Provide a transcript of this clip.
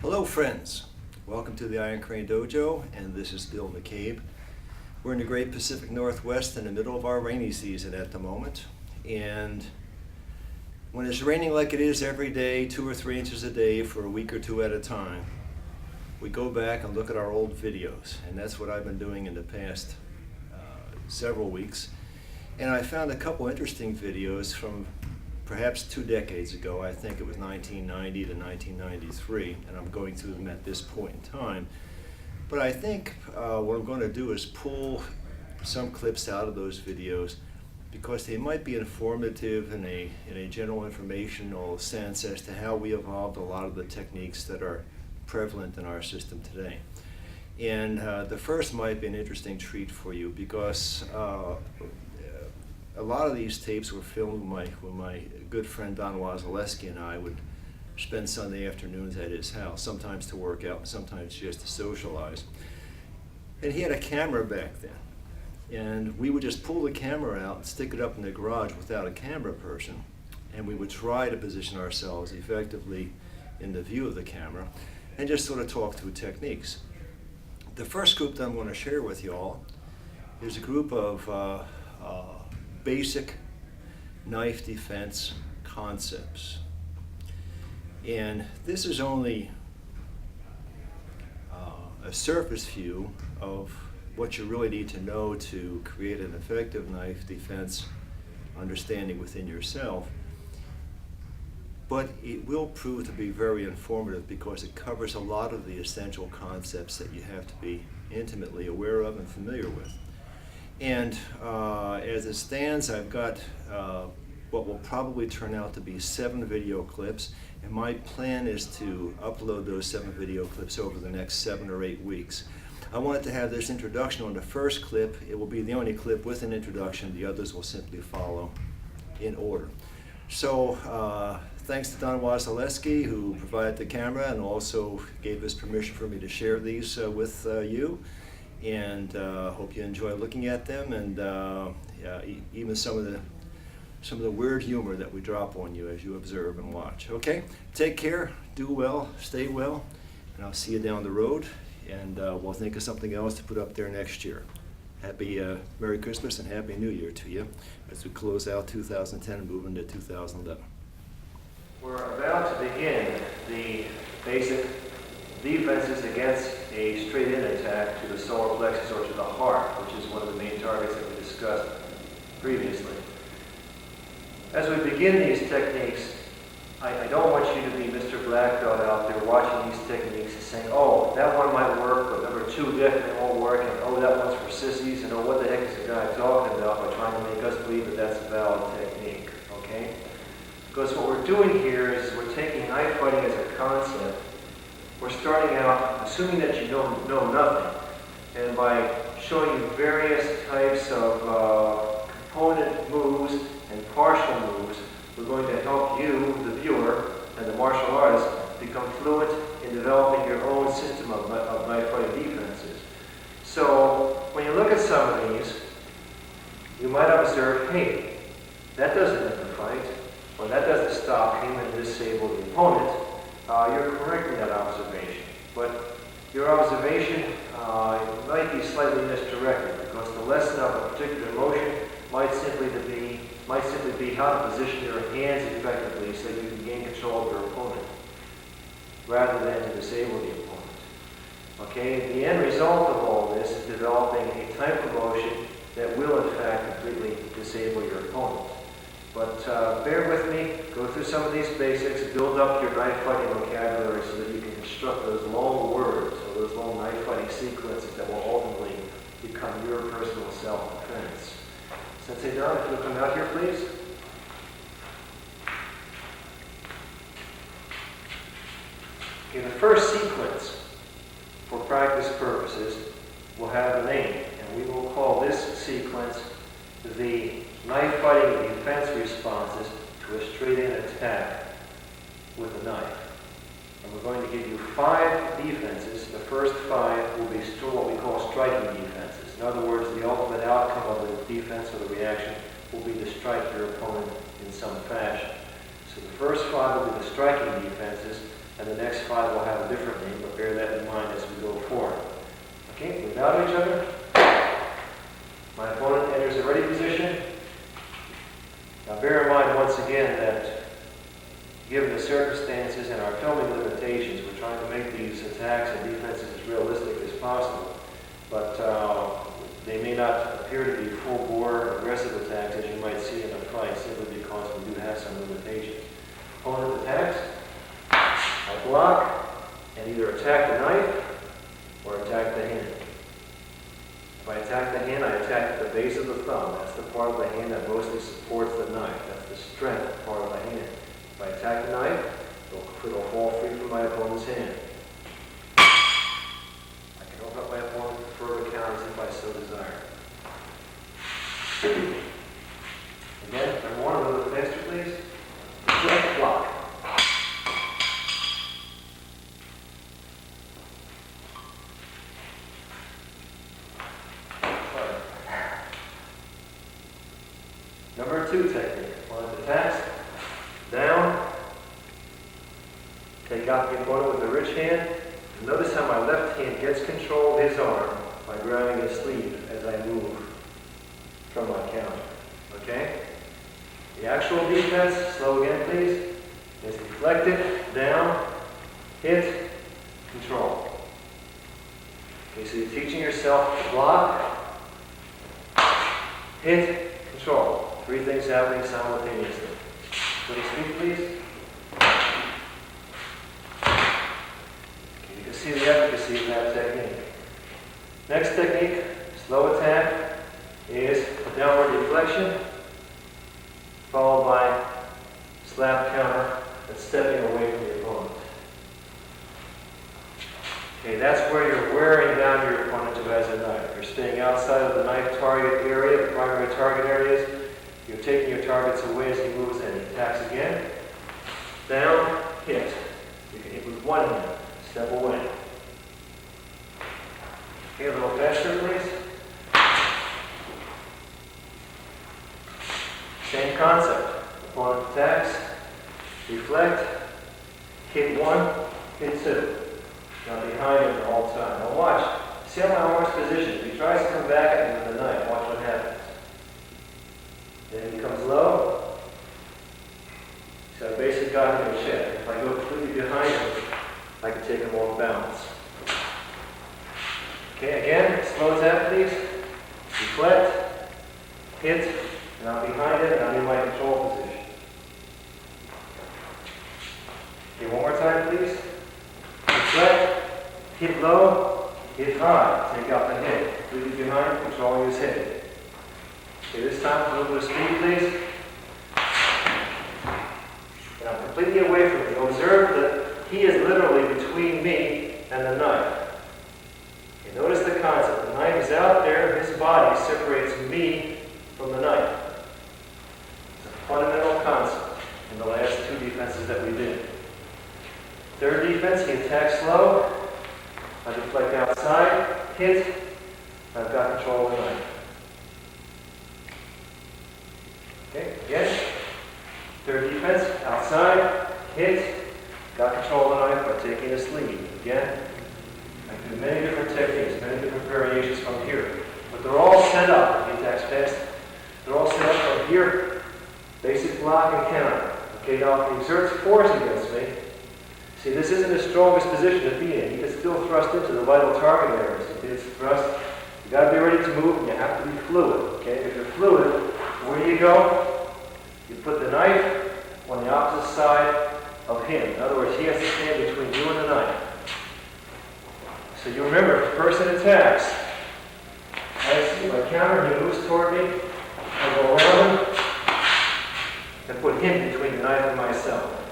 Hello friends, welcome to the Iron Crane Dojo, and this is Bill McCabe. We're in the great Pacific Northwest in the middle of our rainy season at the moment, and when it's raining like it is every day, 2 or 3 inches a day for a week or two at a time, we go back and look at our old videos, and that's what I've been doing in the past several weeks. And I found a couple interesting videos from perhaps 2 decades ago. I think it was 1990 to 1993, and I'm going through them at this point in time. But I think what I'm going to do is pull some clips out of those videos because they might be informative in a general informational sense as to how we evolved a lot of the techniques that are prevalent in our system today. And the first might be an interesting treat for you because a lot of these tapes were filmed when my good friend Don Wasielewski and I would spend Sunday afternoons at his house, sometimes to work out and sometimes just to socialize. And he had a camera back then. And we would just pull the camera out and stick it up in the garage without a camera person. And we would try to position ourselves effectively in the view of the camera and just sort of talk through techniques. The first group that I'm going to share with you all is a group of basic knife defense concepts. And this is only a surface view of what you really need to know to create an effective knife defense understanding within yourself. But it will prove to be very informative because it covers a lot of the essential concepts that you have to be intimately aware of and familiar with. And as it stands, I've got what will probably turn out to be 7 video clips, and my plan is to upload those 7 video clips over the next 7 or 8 weeks. I wanted to have this introduction on the first clip. It will be the only clip with an introduction. The others will simply follow in order. So thanks to Don Wasielewski, who provided the camera and also gave us permission for me to share these with you. And hope you enjoy looking at them, and even some of the weird humor that we drop on you as you observe and watch. Okay, take care, do well, stay well, and I'll see you down the road, and we'll think of something else to put up there next year. Happy Merry Christmas and Happy New Year to you as we close out 2010 and move into 2011. We're about to begin the basic defenses against a straight-in attack to the solar plexus or to the heart, which is one of the main targets that we discussed previously. As we begin these techniques, I don't want you to be Mr. Black Belt out there watching these techniques and saying, oh, that one might work, but number 2 definitely won't work, and oh, that one's for sissies, and oh, what the heck is the guy talking about by trying to make us believe that that's a valid technique, okay? Because what we're doing here is we're taking knife fighting as a concept. We're starting out assuming that you know nothing, and by showing you various types of component moves and partial moves, we're going to help you, the viewer, and the martial artist become fluent in developing your own system of knife fighting defenses. So when you look at some of these, you might observe, hey, that doesn't end the fight, or that doesn't stop him and disable the opponent. You're correct in that observation, but your observation might be slightly misdirected because the lesson of a particular motion might simply be how to position your hands effectively so that you can gain control of your opponent, rather than to disable the opponent. Okay, the end result of all this is developing a type of motion that will in fact completely disable your opponent. But bear with me, go through some of these basics, build up your knife fighting vocabulary so that you can construct those long words or those long knife fighting sequences that will ultimately become your personal self-defense. Sensei Don, if you'll come out here, please. Okay, the first sequence, for practice purposes, will have a name, and we will call this sequence the knife fighting defense responses to a straight-in attack with a knife. And we're going to give you 5 defenses. The first 5 will be what we call striking defenses. In other words, the ultimate outcome of the defense or the reaction will be to strike your opponent in some fashion. So the first 5 will be the striking defenses. and the next 5 will have a different name, but bear that in mind as we go forward. Okay, we bow to each other. My opponent enters a ready position. Now bear in mind once again that given the circumstances and our filming limitations, we're trying to make these attacks and defenses as realistic as possible. But they may not appear to be full-bore aggressive attacks as you might see in a fight, simply because we do have some limitations. Opponent attacks, I block, and either attack the knife or attack the hand. If I attack the hand, I attack at the base of the thumb. That's the part of the hand that mostly supports the knife. That's the strength part of the hand. If I attack the knife, it'll fall free from my opponent's hand. I can open up my opponent for further counters if I so desire. Again, number 1, a little bit faster, please. Left block. Number 2 technique. Opponent attacks. Down. Take out the opponent with the rich hand. And notice how my left hand gets control of his arm by grabbing his sleeve as I move from my counter. Okay? The actual defense, slow again please, is deflected, down, hit, control. Okay, so you're teaching yourself to block, hit, control. 3 things happening simultaneously. Little speed, please. Okay, you can see the efficacy of that technique. Next technique, slow attack, is a downward deflection, followed by slap counter and stepping away from the opponent. Okay, that's where you're wearing down your opponent who has a knife. You're staying outside of the knife target area, the primary target areas. You're taking your targets away as he moves in. He attacks again. Down, hit. You can hit with one hand. Step away. Okay, a little faster, please. Same concept. Opponent attacks, deflect, hit 1, hit 2. Now behind him the whole time. Now watch. See how my arm's positioned. If he tries to come back at me with a knife, watch what happens. Then he comes low. So I basically got him in check. If I go completely behind him, I can take him off balance. Okay, again, slow attack please. Deflect, hit, and I'm behind him, and I'm in my control position. Okay, one more time please. Deflect, hit low, hit high. Take out the hit. Completely behind, controlling his hit. Okay, this time, a little bit of speed, please. And I'm completely away from him. Observe that he is literally between me and the knife. Okay, notice the concept. The knife is out there. His body separates me from the knife. It's a fundamental concept in the last 2 defenses that we did. Third defense, he attacks slow. I deflect outside, hit. I've got control of the knife. Okay, again. Third defense, outside, hit, got control of the knife by taking the sleeve. Again, I can do many different techniques, many different variations from here. But they're all set up, if he attacks fast, they're all set up from here, basic block and counter. Okay, now if he exerts force against me, see, this isn't the strongest position to be in. He can still thrust into the vital target areas. If it's thrust, you got to be ready to move, and you have to be fluid. Okay, if you're fluid, where do you go? You put the knife on the opposite side of him. In other words, he has to stand between you and the knife. So you remember, if a person attacks, I see my counter, he moves toward me, I go around him, and put him between the knife and myself.